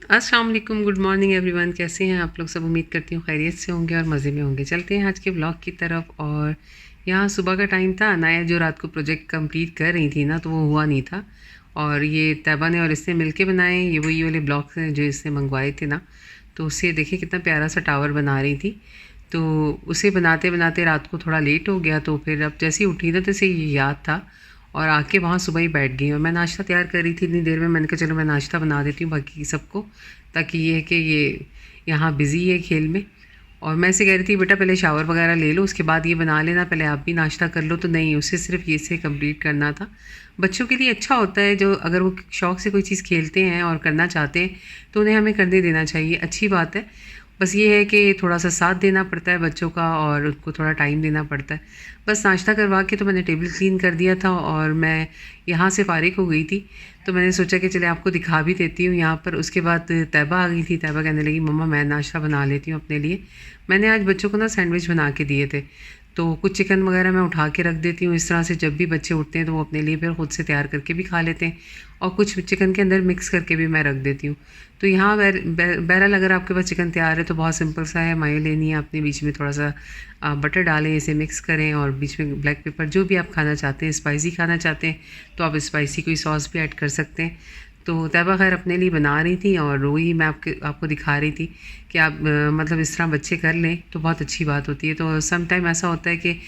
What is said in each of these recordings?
अस्सलाम वालेकुम, good morning everyone. कैसे हैं आप लोग सब? उम्मीद करती हूँ खैरियत से होंगे और मज़े में होंगे। चलते हैं आज के ब्लॉग की तरफ। और यहाँ सुबह का टाइम था, अनाया जो रात को प्रोजेक्ट कंप्लीट कर रही थी ना, तो वो हुआ नहीं था। और ये तैबा ने और इसने मिलके बनाए, ये वही वाले ब्लॉक्स हैं जो इसने मंगवाए थे ना। तो उससे देखिए कितना प्यारा सा टावर बना रही थी। तो उसे बनाते बनाते रात को थोड़ा लेट हो गया, तो फिर अब जैसे ही उठी ना, तैसे ये याद था और आके वहाँ सुबह ही बैठ गई। और मैं नाश्ता तैयार कर रही थी इतनी देर में, मैंने कहा चलो मैं नाश्ता बना देती हूँ बाकी सबको, ताकि ये है कि ये यहाँ बिज़ी है खेल में। और मैं इसे कह रही थी बेटा पहले शावर वगैरह ले लो, उसके बाद ये बना लेना, पहले आप भी नाश्ता कर लो। तो नहीं, उसे सिर्फ ये से कंप्लीट करना था। बच्चों के लिए अच्छा होता है, जो अगर वो शौक़ से कोई चीज़ खेलते हैं और करना चाहते हैं तो उन्हें हमें करने देना चाहिए, अच्छी बात है। बस ये है कि थोड़ा सा साथ देना पड़ता है बच्चों का और उनको थोड़ा टाइम देना पड़ता है। बस नाश्ता करवा के तो मैंने टेबल क्लीन कर दिया था और मैं यहाँ से फ़ारिग हो गई थी। तो मैंने सोचा कि चले आपको दिखा भी देती हूँ यहाँ पर। उसके बाद तैबा आ गई थी। तैबा कहने लगी मम्मा मैं नाश्ता बना लेती हूँ अपने लिए। मैंने आज बच्चों को ना सैंडविच बना के दिए थे, तो कुछ चिकन वगैरह मैं उठा के रख देती हूँ। इस तरह से जब भी बच्चे उठते हैं तो वो अपने लिए फिर खुद से तैयार करके भी खा लेते हैं, और कुछ चिकन के अंदर मिक्स करके भी मैं रख देती हूँ। तो यहाँ बहरहाल अगर आपके पास चिकन तैयार है तो बहुत सिंपल सा है। मायो लेनी है आपने, बीच में थोड़ा सा बटर डालें, इसे मिक्स करें और बीच में ब्लैक पेपर जो भी आप खाना चाहते हैं, स्पाइसी खाना चाहते हैं तो आप स्पाइसी कोई सॉस भी ऐड कर सकते हैं। तो तैबा खैर अपने लिए बना रही थी और वही मैं आपको दिखा रही थी कि आप मतलब इस तरह बच्चे कर लें तो बहुत अच्छी बात होती है। तो सम टाइम ऐसा होता है कि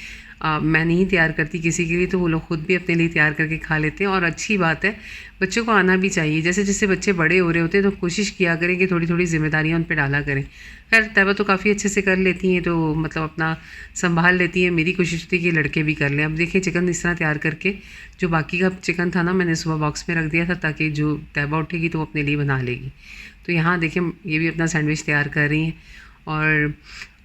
मैं नहीं तैयार करती किसी के लिए, तो वो लोग खुद भी अपने लिए तैयार करके खा लेते हैं और अच्छी बात है। बच्चों को आना भी चाहिए। जैसे जैसे बच्चे बड़े हो रहे होते हैं तो कोशिश किया करें कि थोड़ी थोड़ी जिम्मेदारियाँ उन पर डाला करें। खैर तैबा तो काफ़ी अच्छे से कर लेती हैं, तो मतलब अपना संभाल लेती हैं। मेरी कोशिश थी कि लड़के भी कर लें। अब देखिए चिकन इस तरह तैयार करके, जो बाकी का चिकन था ना मैंने सुबह बॉक्स में रख दिया था ताकि जो तैबा उठेगी तो वो अपने लिए बना लेगी। तो यहाँ देखिए ये भी अपना सैंडविच तैयार कर रही हैं और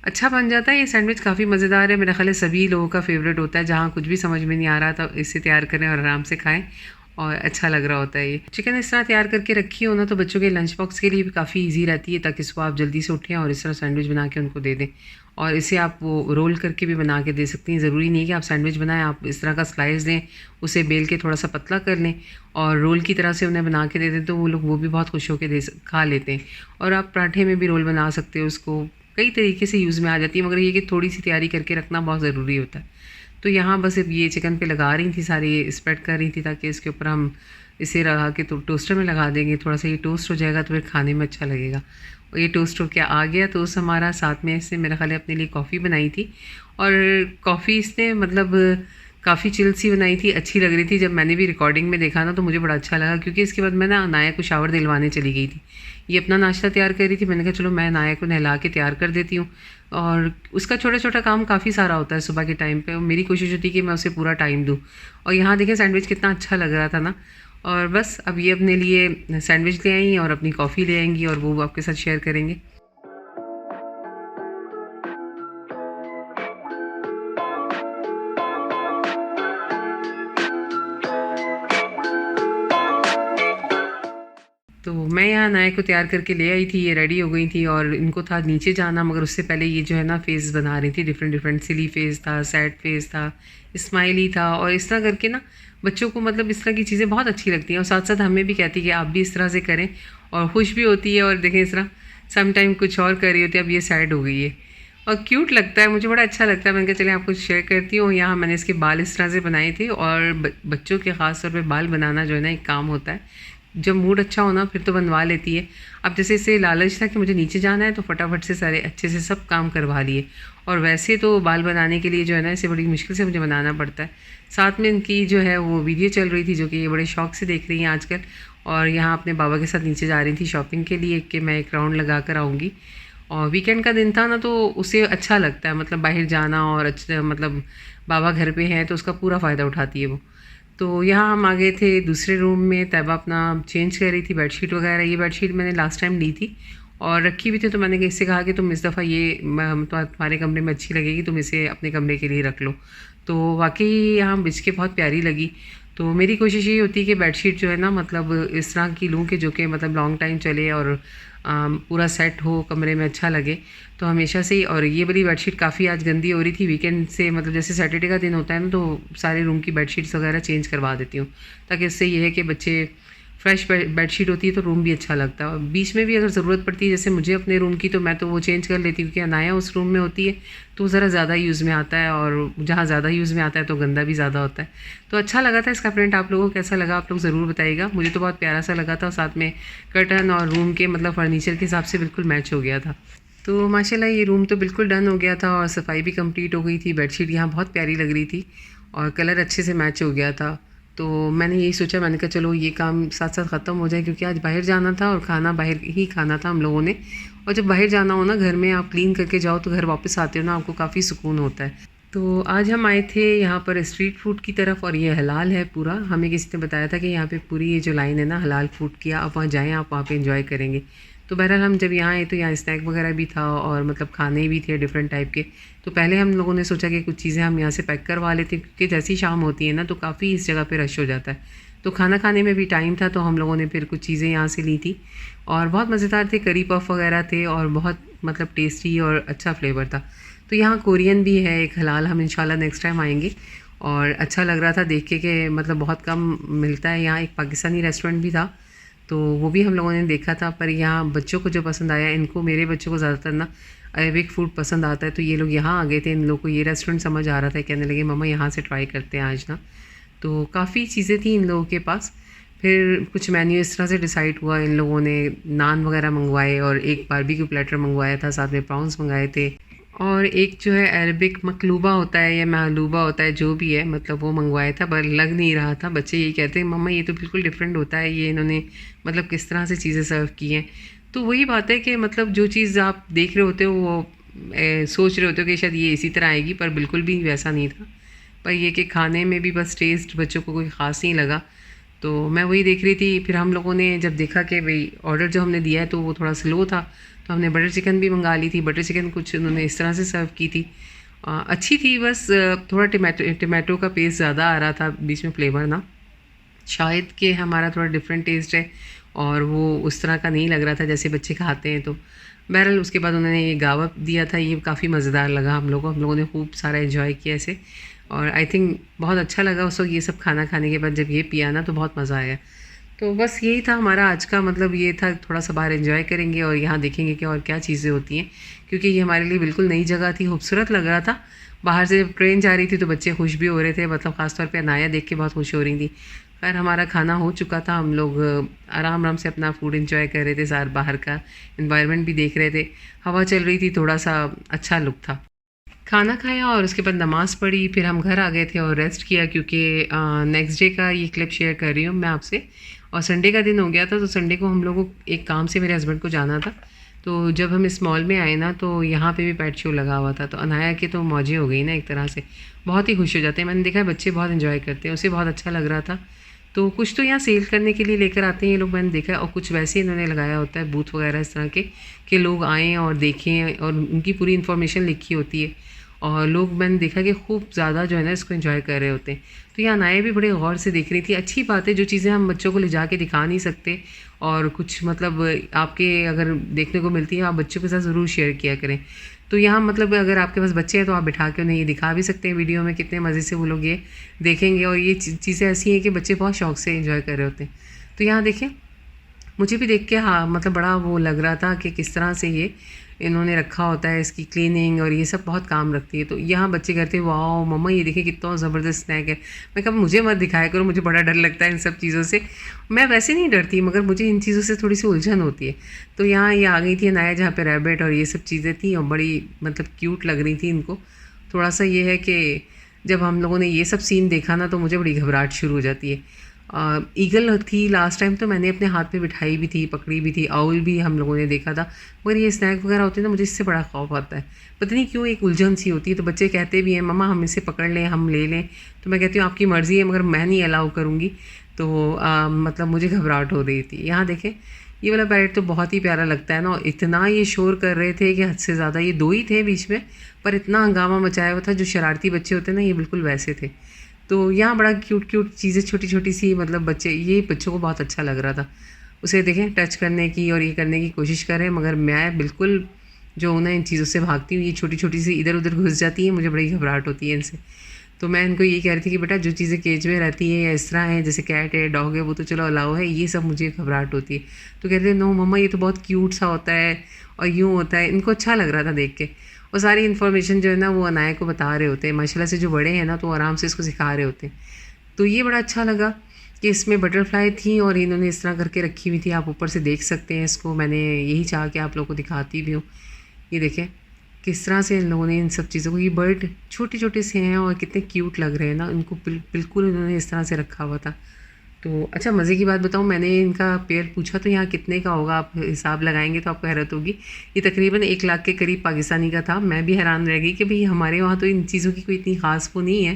अच्छा बन जाता है ये सैंडविच, काफ़ी मज़ेदार है। मेरा ख़्याल है सभी लोगों का फेवरेट होता है। जहाँ कुछ भी समझ में नहीं आ रहा था इसे तैयार करें और आराम से खाएं और अच्छा लग रहा होता है। ये चिकन इस तरह तैयार करके रखी हो ना तो बच्चों के लंच बॉक्स के लिए भी काफ़ी इजी रहती है, ताकि सुबह आप जल्दी से उठें और इस तरह सैंडविच बना के उनको दे दें। और इसे आप वो रोल करके भी बना के दे सकती हैं। ज़रूरी नहीं कि आप सैंडविच बनाएं, आप इस तरह का स्लाइस दें, उसे बेल के थोड़ा सा पतला कर लें और रोल की तरह से उन्हें बना के दे दें, तो वो लोग वो भी बहुत खुश होकर खा लेते हैं। और आप पराठे में भी रोल बना सकते हो, उसको कई तरीके से यूज़ में आ जाती है, मगर ये कि थोड़ी सी तैयारी करके रखना बहुत ज़रूरी होता है। तो यहाँ बस अब ये चिकन पे लगा रही थी, सारी स्प्रेड कर रही थी ताकि इसके ऊपर हम इसे लगा के तो टोस्टर में लगा देंगे। थोड़ा सा ये टोस्ट हो जाएगा तो फिर खाने में अच्छा लगेगा। और ये टोस्ट हो के आ गया टोस्ट हमारा। साथ में इसने मेरा ख़्याल है अपने लिए कॉफ़ी बनाई थी, और कॉफ़ी इसने मतलब काफ़ी चिल सी बनाई थी, अच्छी लग रही थी। जब मैंने भी रिकॉर्डिंग में देखा ना तो मुझे बड़ा अच्छा लगा, क्योंकि इसके बाद मैं ना अनाया को शावर दिलवाने चली गई थी। ये अपना नाश्ता तैयार कर रही थी, मैंने कहा चलो मैं अनाया को नहला के तैयार कर देती हूँ। और उसका छोटा छोटा काम काफ़ी सारा होता है सुबह के टाइम पे, और मेरी कोशिश होती है कि मैं उसे पूरा टाइम दूँ। और यहाँ देखें सैंडविच कितना अच्छा लग रहा था ना। और बस अब ये अपने लिए सैंडविच ले आई और अपनी कॉफ़ी ले आएंगी और वो आपके साथ शेयर करेंगे। तो मैं यहाँ नाया को तैयार करके ले आई थी, ये रेडी हो गई थी और इनको था नीचे जाना, मगर उससे पहले ये जो है ना फेस बना रही थी। डिफरेंट डिफरेंट सिली फेस था, सैड फेस था, स्माइली था, और इस तरह करके ना बच्चों को मतलब इस तरह की चीज़ें बहुत अच्छी लगती हैं। और साथ साथ हमें भी कहती है कि आप भी इस तरह से करें, और खुश भी होती है। और देखें इस तरह सम टाइम कुछ और कर रही होती है, अब ये सैड हो गई है और क्यूट लगता है, मुझे बड़ा अच्छा लगता है। मैंने कहा चले आपको शेयर करती हूँ। यहाँ मैंने इसके बाल इस तरह से बनाए थे, और बच्चों के ख़ास तौर पे बाल बनाना जो है ना एक काम होता है। जब मूड अच्छा होना फिर तो बनवा लेती है। अब जैसे इसे लालच था कि मुझे नीचे जाना है तो फटाफट से सारे अच्छे से सब काम करवा लिए। और वैसे तो बाल बनाने के लिए जो है ना इसे बड़ी मुश्किल से मुझे बनाना पड़ता है। साथ में इनकी जो है वो वीडियो चल रही थी, जो कि ये बड़े शौक से देख रही हैं आजकल। और यहाँ अपने बाबा के साथ नीचे जा रही थी शॉपिंग के लिए कि मैं एक राउंड लगा कर आऊँगी। और वीकेंड का दिन था ना तो उसे अच्छा लगता है, मतलब बाहर जाना, और अच्छा मतलब बाबा घर पे हैं तो उसका पूरा फ़ायदा उठाती है वो। तो यहाँ हम आ गए थे दूसरे रूम में। तैबा अपना चेंज कर रही थी बेडशीट वगैरह। ये बेडशीट मैंने लास्ट टाइम ली थी और रखी भी थी, तो मैंने इससे कहा कि तुम इस दफ़ा ये तुम्हारे कमरे में अच्छी लगेगी, तुम इसे अपने कमरे के लिए रख लो। तो वाकई यहाँ बिछ के बहुत प्यारी लगी। तो मेरी कोशिश ये होती है कि बेडशीट जो है ना मतलब इस तरह की लूँ कि जो कि मतलब लॉन्ग टाइम चले और पूरा सेट हो, कमरे में अच्छा लगे। तो हमेशा से ही, और ये वाली बेडशीट काफ़ी आज गंदी हो रही थी वीकेंड से, मतलब जैसे सैटरडे का दिन होता है ना तो सारे रूम की बेडशीट्स वगैरह चेंज करवा देती हूँ, ताकि इससे ये है कि बच्चे फ्रेश बेडशीट होती है तो रूम भी अच्छा लगता है। और बीच में भी अगर ज़रूरत पड़ती है जैसे मुझे अपने रूम की, तो मैं तो वो चेंज कर लेती हूँ, क्योंकि अनाया उस रूम में होती है तो ज़रा ज़्यादा यूज़ में आता है, और जहाँ ज़्यादा यूज़ में आता है तो गंदा भी ज़्यादा होता है। तो अच्छा लगा था इसका प्रिंट। आप लोगों को कैसा लगा आप लोग ज़रूर बताइएगा। मुझे तो बहुत प्यारा सा लगा था, और साथ में कर्टन और रूम के मतलब फर्नीचर के हिसाब से बिल्कुल मैच हो गया था। तो माशाल्लाह ये रूम तो बिल्कुल डन हो गया था, और सफाई भी कंप्लीट हो गई थी। बेडशीट यहाँ बहुत प्यारी लग रही थी और कलर अच्छे से मैच हो गया था। तो मैंने यही सोचा, मैंने कहा चलो ये काम साथ साथ ख़त्म हो जाए, क्योंकि आज बाहर जाना था और खाना बाहर ही खाना था हम लोगों ने। और जब बाहर जाना हो ना, घर में आप क्लीन करके जाओ तो घर वापस आते हो ना, आपको काफ़ी सुकून होता है। तो आज हम आए थे यहाँ पर स्ट्रीट फूड की तरफ, और ये हलाल है पूरा। हमें किसी ने बताया था कि यहाँ पे पूरी ये जो लाइन है ना हलाल फूड की, आप वहाँ जाएँ, आप वहाँ पे एंजॉय करेंगे। तो बहरहाल हम जब यहाँ आए तो यहाँ स्नैक वगैरह भी था, और मतलब खाने भी थे डिफरेंट टाइप के। तो पहले हम लोगों ने सोचा कि कुछ चीज़ें हम यहाँ से पैक करवा लेते, क्योंकि जैसी शाम होती है ना तो काफ़ी इस जगह पे रश हो जाता है। तो खाना खाने में भी टाइम था, तो हम लोगों ने फिर कुछ चीज़ें यहाँ से ली थी, और बहुत मज़ेदार थे। करी पफ वगैरह थे, और बहुत मतलब टेस्टी और अच्छा फ्लेवर था। तो यहाँ कोरियन भी है एक हलाल, हम इंशाल्लाह नेक्स्ट टाइम आएंगे। और अच्छा लग रहा था देख के कि मतलब बहुत कम मिलता है यहाँ। एक पाकिस्तानी रेस्टोरेंट भी था, तो वो भी हम लोगों ने देखा था। पर यहाँ बच्चों को जो पसंद आया, इनको मेरे बच्चों को ज़्यादातर ना अरेबिक फ़ूड पसंद आता है, तो ये लोग यहाँ आ गए थे। इन लोगों को ये रेस्टोरेंट समझ आ रहा था, कहने लगे मम्मा यहाँ से ट्राई करते हैं आज ना। तो काफ़ी चीज़ें थी इन लोगों के पास। फिर कुछ मेन्यू इस तरह से डिसाइड हुआ, इन लोगों ने नान वगैरह मंगवाए, और एक बारबेक्यू प्लेटर मंगवाया था, साथ में प्रॉन्स मंगाए थे, और एक जो है अरबिक मकलूबा होता है या महलूबा होता है जो भी है, मतलब वो मंगवाया था। पर लग नहीं रहा था। बच्चे यही कहते हैं मम्मा ये तो बिल्कुल डिफरेंट होता है, ये इन्होंने मतलब किस तरह से चीज़ें सर्व की हैं। तो वही बात है कि मतलब जो चीज़ आप देख रहे होते हो वो सोच रहे होते हो कि शायद ये इसी तरह आएगी, पर बिल्कुल भी वैसा नहीं था। पर ये कि खाने में भी बस टेस्ट बच्चों को कोई ख़ास नहीं लगा। तो मैं वही देख रही थी। फिर हम लोगों ने जब देखा कि भाई ऑर्डर जो हमने दिया है तो वो थोड़ा स्लो था, तो हमने बटर चिकन भी मंगा ली थी। बटर चिकन कुछ उन्होंने इस तरह से सर्व की थी, अच्छी थी, बस थोड़ा टमाटो का पेस्ट ज़्यादा आ रहा था बीच में, फ्लेवर ना शायद कि हमारा थोड़ा डिफरेंट टेस्ट है, और वो उस तरह का नहीं लग रहा था जैसे बच्चे खाते हैं। तो बहरहाल उसके बाद उन्होंने ये गावा दिया था, ये काफ़ी मज़ेदार लगा हम लोगों ने खूब सारा एंजॉय किया इसे। और आई थिंक बहुत अच्छा लगा उस वक्त ये सब खाना खाने के बाद, जब ये पिया ना तो बहुत मज़ा आया। तो बस यही था हमारा आज का मतलब, ये था थोड़ा सा बाहर एंजॉय करेंगे और यहाँ देखेंगे कि और क्या चीज़ें होती हैं, क्योंकि ये हमारे लिए बिल्कुल नई जगह थी, खूबसूरत लग रहा था। बाहर से जब ट्रेन जा रही थी तो बच्चे खुश भी हो रहे थे, मतलब ख़ासतौर पे अनाया देख के बहुत खुश हो रही थी। खैर हमारा खाना हो चुका था, हम लोग आराम आराम से अपना फूड एंजॉय कर रहे थे, सार बाहर का इन्वायरमेंट भी देख रहे थे, हवा चल रही थी, थोड़ा सा अच्छा लुक था। खाना खाया और उसके बाद नमाज़ पढ़ी, फिर हम घर आ गए थे और रेस्ट किया, क्योंकि नेक्स्ट डे का ये क्लिप शेयर कर रही हूँ मैं आपसे। और संडे का दिन हो गया था, तो संडे को हम लोगों को एक काम से मेरे हस्बैंड को जाना था। तो जब हम इस मॉल में आए ना तो यहाँ पे भी पेट शो लगा हुआ था, तो अनाया के तो मौजें हो गई ना एक तरह से, बहुत ही खुश हो जाते हैं। मैंने देखा है बच्चे बहुत इन्जॉय करते हैं, उसे बहुत अच्छा लग रहा था। तो कुछ तो यहाँ सेल करने के लिए लेकर आते हैं ये लोग, मैंने देखा है, और कुछ वैसे इन्होंने लगाया होता है बूथ वगैरह इस तरह के, कि लोग आएँ और देखें, और उनकी पूरी इन्फॉर्मेशन लिखी होती है, और लोग मैंने देखा कि खूब ज़्यादा जो है ना इसको एंजॉय कर रहे होते हैं। तो यहाँ नाये भी बड़े गौर से देख रही थी। अच्छी बात है, जो चीज़ें हम बच्चों को ले जा के दिखा नहीं सकते, और कुछ मतलब आपके अगर देखने को मिलती है, आप बच्चों के साथ ज़रूर शेयर किया करें। तो यहाँ मतलब अगर आपके पास बच्चे हैं तो आप बिठा के उन्हें ये दिखा भी सकते हैं वीडियो में, कितने मज़े से वो लोग ये देखेंगे। और ये चीज़ें ऐसी हैं कि बच्चे बहुत शौक से एंजॉय कर रहे होते हैं। तो यहाँ देखें, मुझे भी देख के हाँ मतलब बड़ा वो लग रहा था कि किस तरह से ये इन्होंने रखा होता है, इसकी क्लीनिंग और ये सब बहुत काम रखती है। तो यहाँ बच्चे कहते हैं वाह मम्मा ये देखिए कितना ज़बरदस्त स्नैक है। मैं कहा मुझे मत दिखाया करो, मुझे बड़ा डर लगता है इन सब चीज़ों से। मैं वैसे नहीं डरती, मगर मुझे इन चीज़ों से थोड़ी सी उलझन होती है। तो यहाँ ये आ गई थी अनाया, जहाँ पे रैबिट और ये सब चीज़ें थी, और बड़ी मतलब क्यूट लग रही थी इनको। थोड़ा सा ये है कि जब हम लोगों ने ये सब सीन देखा ना तो मुझे बड़ी घबराहट शुरू हो जाती है। ईगल थी लास्ट टाइम, तो मैंने अपने हाथ पे बिठाई भी थी, पकड़ी भी थी। आउल भी हम लोगों ने देखा था, मगर ये स्नैक वगैरह होते हैं ना, मुझे इससे बड़ा खौफ आता है। पता नहीं क्यों एक उलझन सी होती है। तो बच्चे कहते भी हैं मम्मा हम इसे पकड़ लें, हम ले लें। तो मैं कहती हूँ आपकी मर्ज़ी है, मगर मैं नहीं अलाउ करूँगी। तो मतलब मुझे घबराहट हो रही थी। यहाँ देखें ये वाला पैरेट तो बहुत ही प्यारा लगता है ना, और इतना ये शोर कर रहे थे कि हद से ज़्यादा। ये दो ही थे बीच में, पर इतना हंगामा मचाया हुआ था। जो शरारती बच्चे होते हैं ना, ये बिल्कुल वैसे थे। तो यहाँ बड़ा क्यूट क्यूट चीज़ें, छोटी छोटी सी, मतलब बच्चे, ये बच्चों को बहुत अच्छा लग रहा था। उसे देखें टच करने की और ये करने की कोशिश करें, मगर मैं बिल्कुल जो ना इन चीज़ों से भागती हूँ। ये छोटी छोटी सी इधर उधर घुस जाती है, मुझे बड़ी घबराहट होती है इनसे। तो मैं इनको ये कह रही थी कि बेटा जो चीज़ें केज में रहती है या इस तरह है जैसे कैट है डॉग है वो तो चलो अलाउ है, ये सब मुझे घबराहट होती है। तो कहते हैं नो मम्मा ये तो बहुत क्यूट सा होता है और यूँ होता है। इनको अच्छा लग रहा था देख के, और सारी इन्फॉर्मेशन जो है ना वो अनाया को बता रहे होते हैं। माशाल्लाह से जो बड़े हैं ना तो आराम से इसको सिखा रहे होते हैं। तो ये बड़ा अच्छा लगा कि इसमें बटरफ्लाई थी और इन्होंने इस तरह करके रखी हुई थी। आप ऊपर से देख सकते हैं इसको, मैंने यही चाहा कि आप लोगों को दिखाती भी हूँ। ये देखें किस तरह से इन लोगों ने इन सब चीज़ों को, ये बर्ड छोटे छोटे से हैं और कितने क्यूट लग रहे हैं ना, इनको बिल्कुल इन्होंने इस तरह से रखा हुआ था। तो अच्छा मज़े की बात बताऊँ, मैंने इनका पेयर पूछा तो यहाँ कितने का होगा, आप हिसाब लगाएंगे तो आपको हैरत होगी। ये तकरीबन 1 लाख के करीब पाकिस्तानी का था। मैं भी हैरान रह गई कि भाई हमारे वहाँ तो इन चीज़ों की कोई इतनी ख़ास वो नहीं है,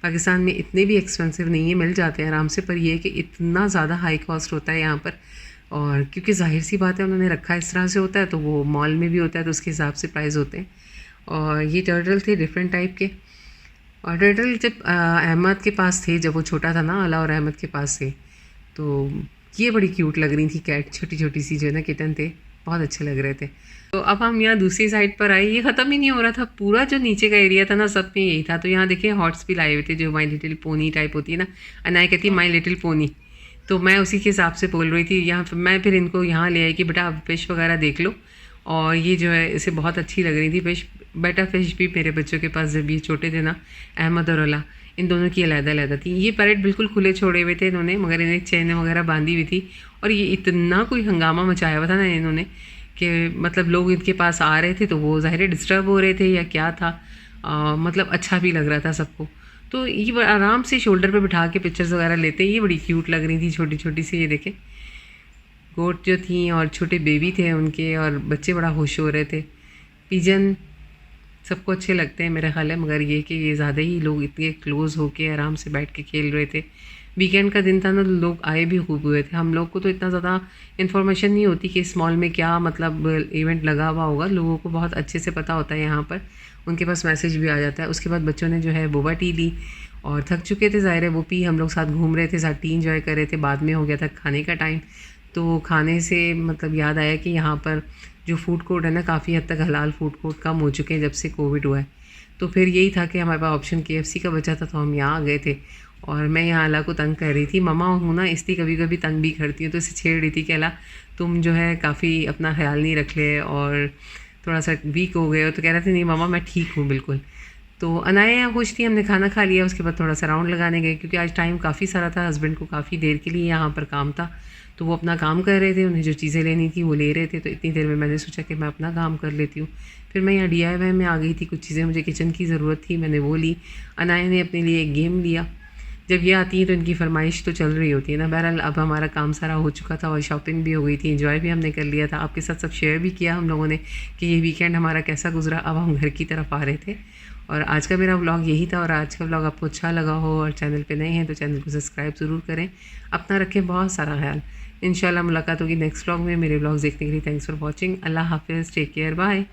पाकिस्तान में इतने भी एक्सपेंसिव नहीं है, मिल जाते हैं आराम से। पर ये कि इतना ज़्यादा हाई कॉस्ट होता है यहाँ पर, और क्योंकि जाहिर सी बात है उन्होंने रखा इस तरह से होता है तो वो मॉल में भी होता है तो उसके हिसाब से प्राइस होते हैं। और ये टर्टल थे डिफरेंट टाइप के। और टर्टल जब अहमद के पास थे, जब वो छोटा था ना, अला और अहमद के पास थे, तो ये बड़ी क्यूट लग रही थी कैट, छोटी छोटी सी जो है ना किटन थे, बहुत अच्छे लग रहे थे। तो अब हम यहाँ दूसरी साइड पर आए, ये ख़त्म ही नहीं हो रहा था, पूरा जो नीचे का एरिया था ना सब में यही था। तो यहाँ देखिए हॉट्स भी लाए हुए थे, जो माई लिटिल पोनी टाइप होती है ना, अनाया कहती है माई लिटिल पोनी, तो मैं उसी के हिसाब से बोल रही थी। यहाँ मैं फिर इनको यहाँ ले आई कि बेटा आप फिश वगैरह देख लो। और ये जो है इसे बहुत अच्छी लग रही थी फिश। बेटा फिश भी मेरे बच्चों के पास जब ये छोटे थे ना, अहमद और अला, इन दोनों की अलग-अलग थी। ये पैरेट बिल्कुल खुले छोड़े हुए थे इन्होंने, मगर इन्हें चेन वगैरह बांधी हुई थी। और ये इतना कोई हंगामा मचाया हुआ था ना इन्होंने कि मतलब लोग इनके पास आ रहे थे तो वो ज़ाहिर है डिस्टर्ब हो रहे थे या क्या था, मतलब अच्छा भी लग रहा था सबको। तो ये आराम से शोल्डर पे बिठा के पिक्चर्स वगैरह लेते, ये बड़ी क्यूट लग रही थी छोटी छोटी सी। ये देखें गोट जो थी और छोटे बेबी थे उनके, और बच्चे बड़ा खुश हो रहे थे। पिजन सबको अच्छे लगते हैं मेरा ख्याल है, मगर ये कि ये ज़्यादा ही लोग इतने क्लोज़ होके आराम से बैठ के खेल रहे थे। वीकेंड का दिन था ना, लोग आए भी खूब हुए थे। हम लोग को तो इतना ज़्यादा इन्फॉर्मेशन नहीं होती कि इस मॉल में क्या मतलब इवेंट लगा हुआ होगा, लोगों को बहुत अच्छे से पता होता है यहाँ पर, उनके पास मैसेज भी आ जाता है। उसके बाद बच्चों ने जो है बोबा टी ली और थक चुके थे ज़ाहिर है, वो पी, हम लोग साथ घूम रहे थे, साथ टी इंजॉय कर रहे थे। बाद में हो गया था खाने का टाइम, तो खाने से मतलब याद आया कि यहाँ पर जो फूड कोर्ट है ना, काफ़ी हद तक हलाल फूड कोर्ट कम हो चुके हैं जब से कोविड हुआ है। तो फिर यही था कि हमारे पास ऑप्शन KFC का बचा था, तो हम यहाँ आ गए थे। और मैं यहाँ अला को तंग कर रही थी, ममा हूँ ना इसलिए कभी कभी तंग भी करती हूँ, तो इसे छेड़ रही थी कि अला तुम जो है काफ़ी अपना ख्याल नहीं रख ले और थोड़ा सा वीक हो गए हो। तो कह रहे थे नहीं मामा मैं ठीक हूँ बिल्कुल। तो अनाया यहाँ खुश थी, हमने खाना खा लिया, उसके बाद थोड़ा सा राउंड लगाने गए क्योंकि आज टाइम काफ़ी सारा था, हस्बैंड को काफ़ी देर के लिए यहाँ पर काम था, तो वो अपना काम कर रहे थे, उन्हें जो चीज़ें लेनी थी वो ले रहे थे। तो इतनी देर में मैंने सोचा कि मैं अपना काम कर लेती हूँ। फिर मैं यहाँ DIY में आ गई थी, कुछ चीज़ें मुझे किचन की ज़रूरत थी, मैंने वो ली। अनाया ने अपने लिए एक गेम लिया। जब ये आती है तो इनकी फरमाइश तो चल रही होती है ना। बहरहाल अब हमारा काम सारा हो चुका था और शॉपिंग भी हो गई थी, एंजॉय भी हमने कर लिया था, आपके साथ सब शेयर भी किया हम लोगों ने कि ये वीकेंड हमारा कैसा गुजरा। अब हम घर की तरफ आ रहे थे और आज का मेरा व्लॉग यही था। और आज का व्लॉग आपको अच्छा लगा हो और चैनल पे नए हैं तो चैनल को सब्सक्राइब ज़रूर करें। अपना रखें बहुत सारा ख्याल। इंशाल्लाह मुलाकात होगी नेक्स्ट व्लॉग में। मेरे व्लॉग्स देखने के लिए थैंक्स फॉर वॉचिंग। अल्लाह हाफिज़, टेक केयर, बाय।